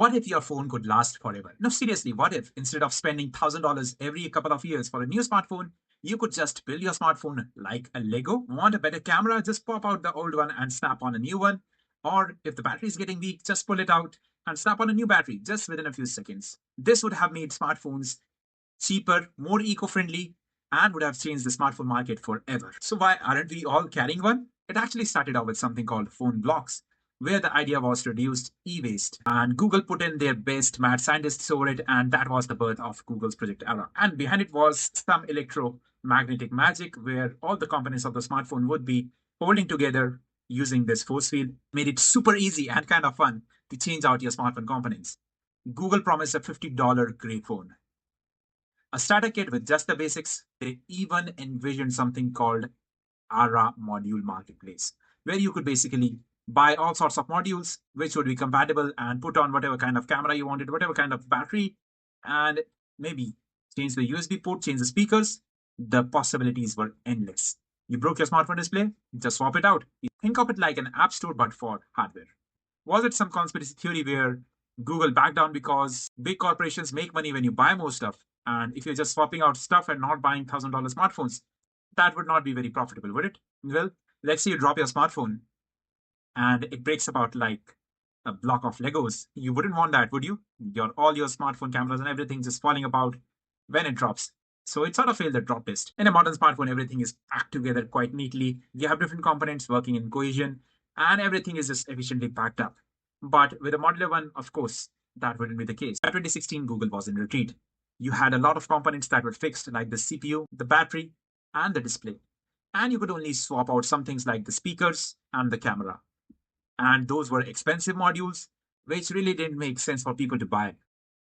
What if your phone could last forever? No, seriously, what if instead of spending $1,000 every couple of years for a new smartphone, you could just build your smartphone like a Lego? Want a better camera? Just pop out the old one and snap on a new one. Or if the battery is getting weak, just pull it out and snap on a new battery just within a few seconds. This would have made smartphones cheaper, more eco-friendly, and would have changed the smartphone market forever. So why aren't we all carrying one? It actually started out with something called Phonebloks, where the idea was to reduce e-waste. And Google put in their best mad scientists over it, and that was the birth of Google's Project Ara. And behind it was some electromagnetic magic, where all the components of the smartphone would be holding together using this force field. Made it super easy and kind of fun to change out your smartphone components. Google promised a $50 Grayphone, a starter kit with just the basics. They even envisioned something called Ara Module Marketplace, where you could basically buy all sorts of modules which would be compatible and put on whatever kind of camera you wanted, whatever kind of battery, and maybe change the USB port, change the speakers. The possibilities were endless. You broke your smartphone display, just swap it out. You think of it like an app store but for hardware. Was it some conspiracy theory where Google backed down because big corporations make money when you buy more stuff? And if you're just swapping out stuff and not buying $1,000 smartphones, that would not be very profitable, would it? Well, let's say you drop your smartphone and it breaks apart like a block of Legos. You wouldn't want that, would you? All your smartphone cameras and everything just falling apart when it drops. So it sort of failed the drop test. In a modern smartphone, everything is packed together quite neatly. You have different components working in cohesion, and everything is just efficiently packed up. But with a modular one, of course, that wouldn't be the case. By 2016, Google was in retreat. You had a lot of components that were fixed, like the CPU, the battery, and the display. And you could only swap out some things like the speakers and the camera. And those were expensive modules, which really didn't make sense for people to buy.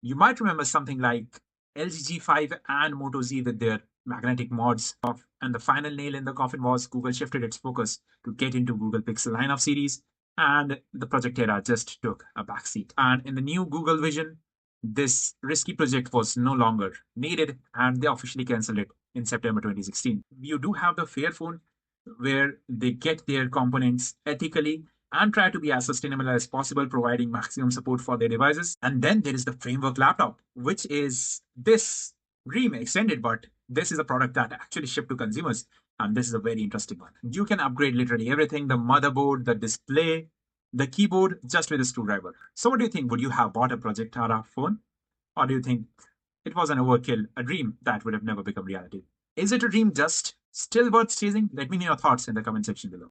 You might remember something like LG G5 and Moto Z with their magnetic mods. And the final nail in the coffin was Google shifted its focus to get into Google Pixel line of series, and the Project Ara just took a backseat. And in the new Google Vision, this risky project was no longer needed, and they officially cancelled it in September 2016. You do have the Fairphone, where they get their components ethically and try to be as sustainable as possible, providing maximum support for their devices. And then there is the Framework laptop, which is this dream extended, but this is a product that actually shipped to consumers. And this is a very interesting one. You can upgrade literally everything, the motherboard, the display, the keyboard, just with a screwdriver. So what do you think? Would you have bought a Project Ara phone? Or do you think it was an overkill, a dream that would have never become reality? Is it a dream just still worth chasing? Let me know your thoughts in the comment section below.